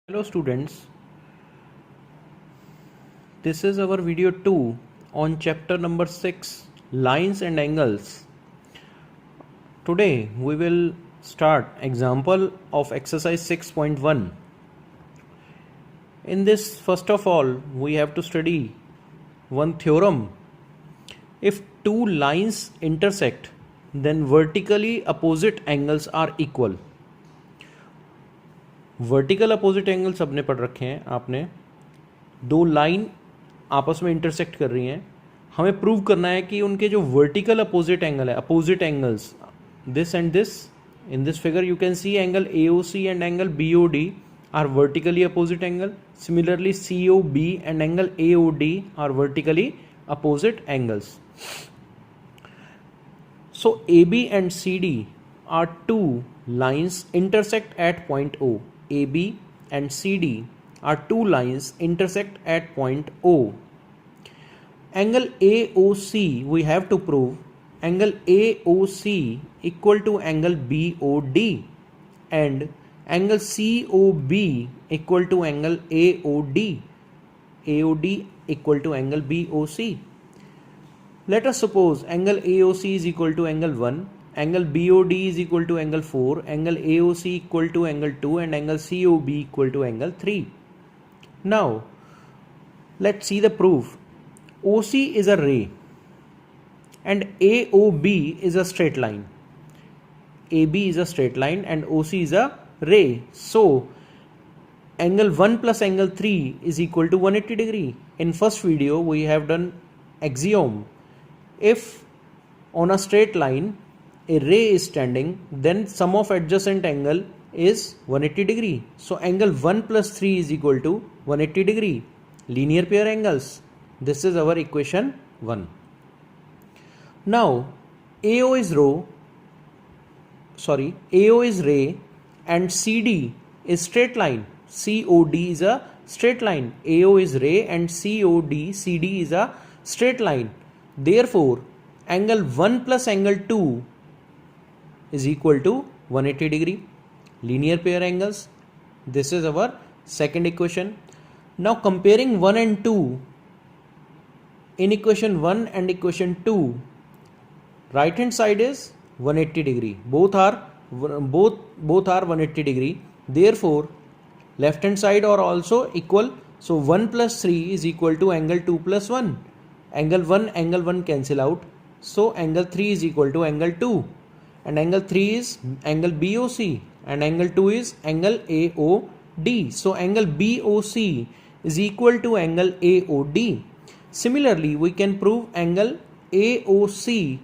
Hello students, this is our video 2 on chapter number 6 lines and angles. Today we will start example of exercise 6.1. In this, first of all, we have to study one theorem. If two lines intersect, then vertically opposite angles are equal. Vertical opposite angle सबने पढ़ रखे हैं आपने. दो line आपस में intersect कर रही हैं, हमें प्रूव करना है कि उनके जो वर्टिकल अपोजिट एंगल है, opposite angles this and this. In this figure you can see angle AOC and angle BOD are vertically opposite angle. Similarly COB and angle AOD are vertically opposite angles. So AB and CD are two lines intersect at point O. AB and CD are two lines intersect at point O. Angle AOC we have to prove angle AOC equal to angle BOD and angle COB equal to angle AOD. AOD equal to angle BOC. Let us suppose angle AOC is equal to angle 1, angle BOD is equal to angle 4, angle AOC equal to angle 2 and angle COB equal to angle 3. Now, let's see the proof. OC is a ray and AOB is a straight line. AB is a straight line and OC is a ray. So, angle 1 plus angle 3 is equal to 180 degree. In first video, we have done axiom. If on a straight line a ray is standing, then sum of adjacent angle is 180 degree. So angle 1 plus 3 is equal to 180 degree. Linear pair angles. This is our equation 1. Now AO is ray and CD is straight line. COD is a straight line. AO is ray and CD is a straight line. Therefore, angle 1 plus angle 2 is equal to 180 degree. Linear pair angles. This is our second equation. Now comparing 1 and 2, in equation 1 and equation 2, right hand side is 180 degree. Both are 180 degree. Therefore, left hand side are also equal. So 1 plus 3 is equal to angle 2 plus 1. Angle 1 cancel out. So angle 3 is equal to angle 2. And angle 3 is angle BOC. And angle 2 is angle AOD. So angle BOC is equal to angle AOD. Similarly, we can prove angle AOC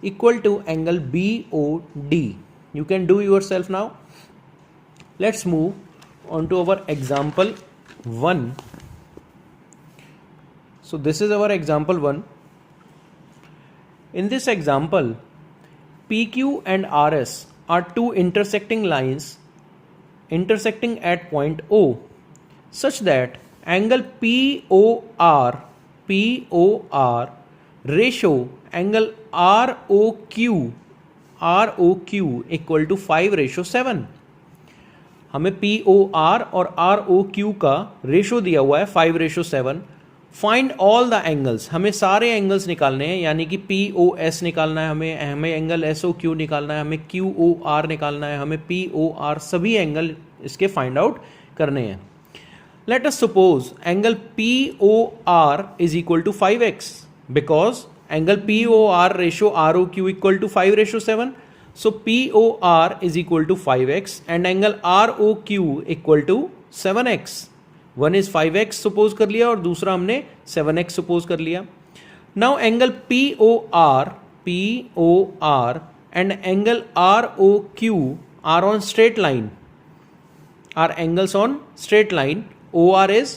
equal to angle BOD. You can do yourself now. Let's move on to our example 1. So this is our example 1. In this example, PQ and RS are two intersecting lines intersecting at point O such that angle POR ratio angle ROQ equal to 5:7. हमें POR और ROQ का ratio दिया हुआ है 5:7. Find all the angles. हमें सारे angles निकालने हैं, यानी कि POS निकालना है, हमें एंगल SOQ निकालना है, हमें QOR निकालना है, हमें POR, सभी एंगल इसके फाइंड आउट करने हैं. Let us suppose angle POR is equal to 5x because angle POR ratio ROQ equal to 5:7. So POR is equal to 5x and angle ROQ equal to 7x. One is 5x suppose कर लिया और दूसरा हमने 7x suppose कर लिया. Now angle POR and angle ROQ are on straight line, are angles on straight line. OR is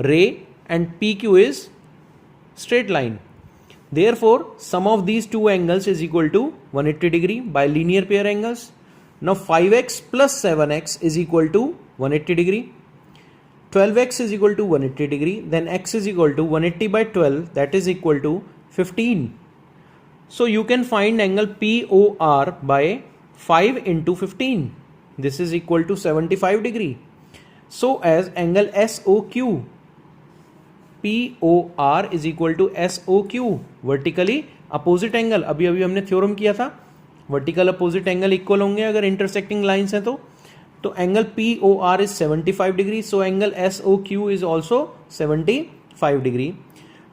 ray and PQ is straight line. Therefore, sum of these two angles is equal to 180 degree by linear pair angles. Now 5x plus 7x is equal to 180 degree. 12x is equal to 180 degree. Then x is equal to 180 by 12, that is equal to 15. So you can find angle POR by 5 into 15. This is equal to 75 degree. so as angle SOQ. POR is equal to SOQ, vertically opposite angle. अभी हमने theorem किया था vertical opposite angle equal होंगे अगर intersecting lines हैं तो angle POR is 75 degree, so angle SOQ is also 75 degree.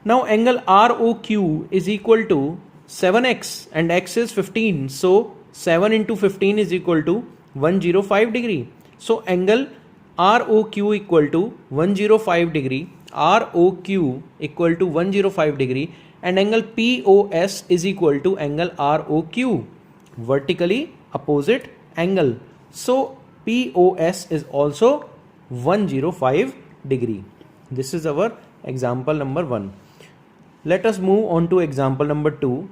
Now angle ROQ is equal to 7x and x is 15, so 7 into 15 is equal to 105 degree. So angle ROQ equal to 105 degree, ROQ equal to 105 degree, and angle POS is equal to angle ROQ, vertically opposite angle. So POS is also 105 degree. This is our example number 1. Let us move on to example number 2.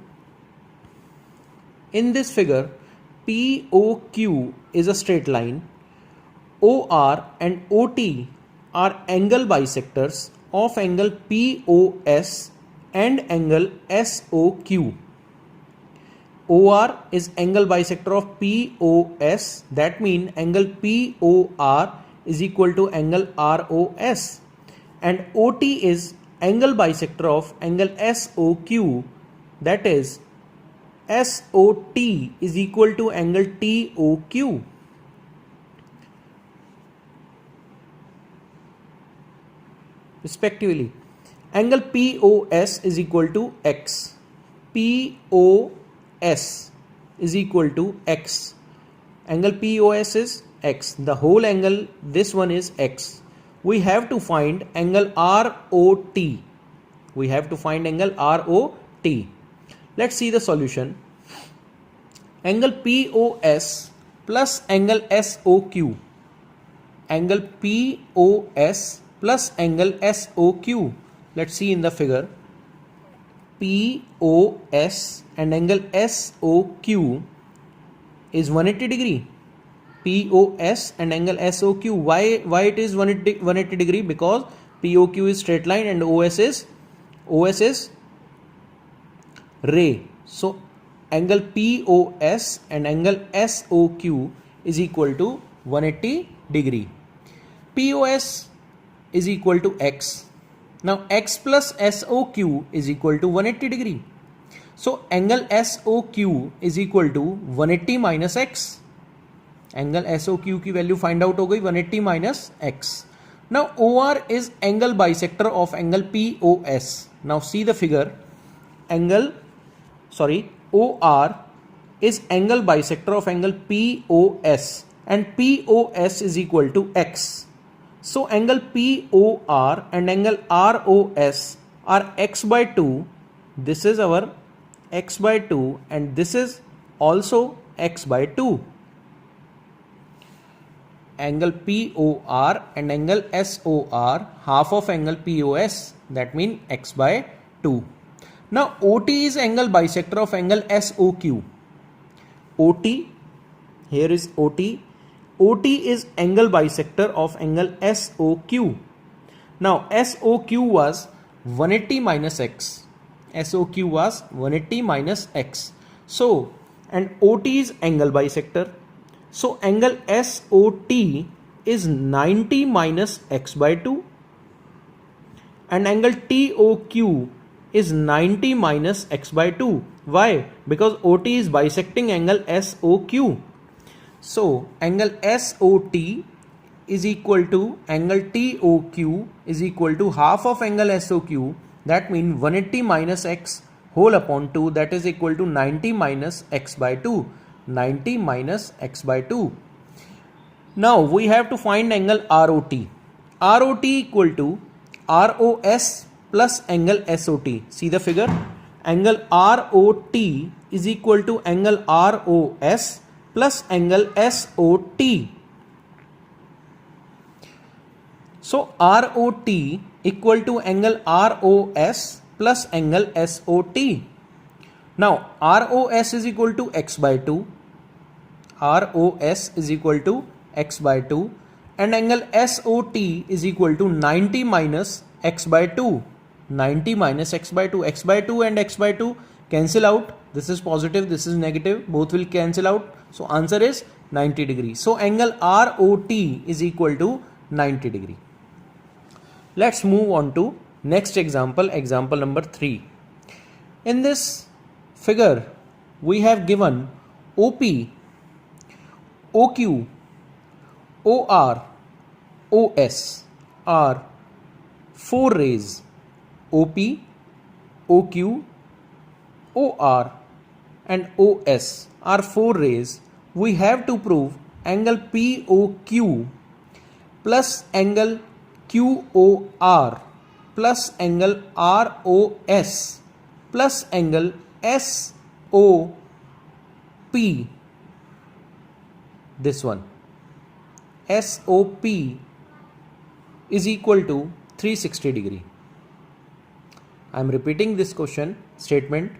In this figure, POQ is a straight line. OR and OT are angle bisectors of angle POS and angle SOQ. OR is angle bisector of POS, that means angle POR is equal to angle ROS, and OT is angle bisector of angle SOQ, that is SOT is equal to angle TOQ. Respectively, angle POS is equal to X. POS is equal to X. Angle POS is X. The whole angle, this one is X. We have to find angle ROT. We have to find angle ROT. Let's see the solution. Angle POS plus angle SOQ. Angle POS plus angle SOQ. Let's see in the figure. POS and angle SOQ is 180 degree. POS and angle SOQ. Why it is 180 degree? Because POQ is straight line and OS is ray. So angle POS and angle SOQ is equal to 180 degree. POS is equal to X. Now X plus SOQ is equal to 180 degree. So angle SOQ is equal to 180 minus X. Angle SOQ की value find out हो गई 180 minus X. Now OR is angle bisector of angle POS. Now see the figure. OR is angle bisector of angle POS and POS is equal to X. So angle POR and angle ROS are X by 2. This is our X by 2 and this is also X by 2. Angle POR and angle SOR half of angle POS, that means X by 2. Now OT is angle bisector of angle SOQ. OT, here is OT. OT is angle bisector of angle SOQ. Now SOQ was 180 minus X. SOQ was 180 minus X. So, and OT is angle bisector. So angle SOT is 90 minus X by 2. And angle TOQ is 90 minus X by 2. Why? Because OT is bisecting angle SOQ. So angle SOT is equal to angle TOQ is equal to half of angle SOQ, that means 180 minus X whole upon 2, that is equal to 90 minus X by 2. 90 minus X by 2. Now we have to find angle ROT. ROT equal to ROS plus angle SOT. See the figure. Angle ROT is equal to angle ROS plus angle SOT. So ROT equal to angle ROS plus angle SOT. Now ROS is equal to X by 2. ROS is equal to X by 2 and angle SOT is equal to 90 minus X by 2. 90 minus X by 2. X by 2 and X by 2 cancel out. This is positive, this is negative. Both will cancel out. So answer is 90 degree. So angle ROT is equal to 90 degree. Let's move on to next example, example number 3. In this figure, we have given OP, OQ, OR, OS are 4 rays. OP, OQ, OR and OS are 4 rays. We have to prove angle POQ plus angle QOR plus angle ROS plus angle SOP, this one, SOP is equal to 360 degree. I am repeating this question statement.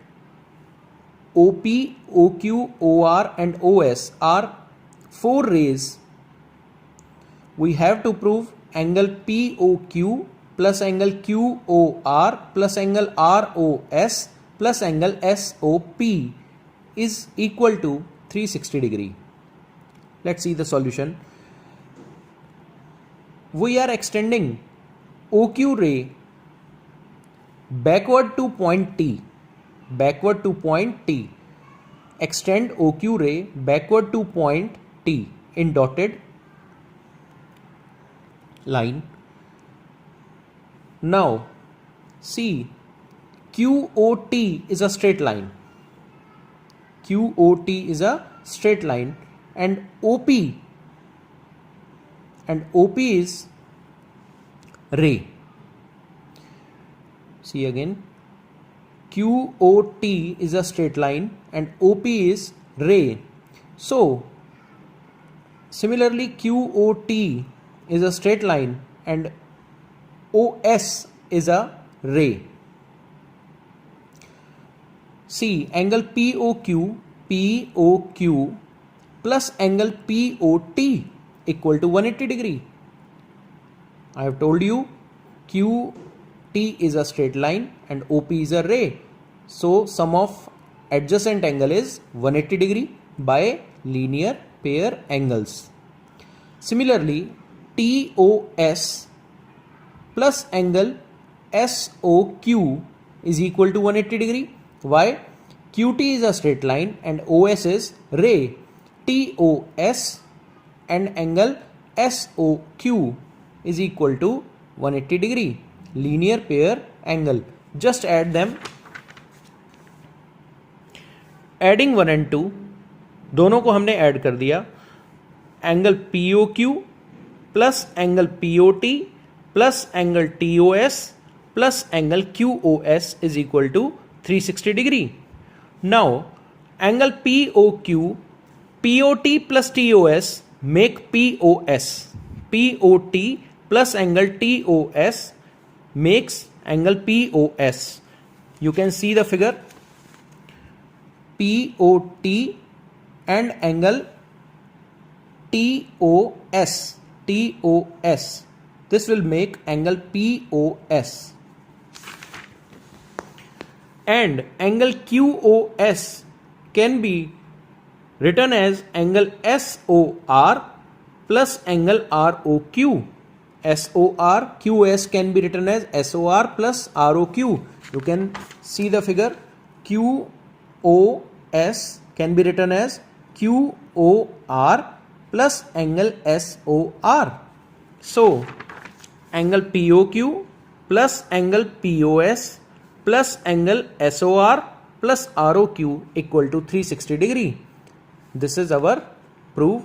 OP, OQ, OR and OS are 4 rays. We have to prove angle POQ plus angle QOR plus angle ROS plus angle SOP is equal to 360 degree. Let's see the solution. We are extending OQ ray backward to point T. Backward to point T. Extend OQ ray backward to point T in dotted line. Now see, QOT is a straight line. QOT is a straight line and OP is ray. See again, QOT is a straight line and OP is ray. So similarly, QOT is a straight line and OS is a ray. See, angle POQ plus angle POT equal to 180 degree. I have told you QT is a straight line and OP is a ray. So sum of adjacent angle is 180 degree by linear pair angles. Similarly, TOS plus angle SOQ is equal to 180 degree. Why? QT is a straight line and OS is ray. TOS and angle SOQ is equal to 180 degree. Linear pair angle. Just add them. Adding 1 and 2, दोनों को हमने add कर दिया. Angle POQ plus angle POT plus angle TOS plus angle QOS is equal to 360 degree. Now angle POQ, POT plus TOS make POS. POT plus angle TOS makes angle POS. You can see the figure. POT and angle TOS. This will make angle POS. And angle QOS can be written as angle SOR plus angle ROQ. SOR, QS can be written as SOR plus ROQ. You can see the figure. QOS can be written as QOR plus angle SOR. So angle POQ plus angle POS plus angle SOR plus ROQ equal to 360 degree. This is our proof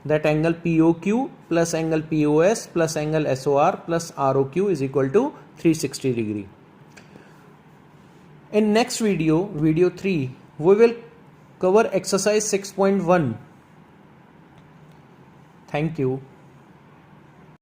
that angle POQ plus angle POS plus angle SOR plus ROQ is equal to 360 degree. In next video, video 3, we will cover exercise 6.1. Thank you.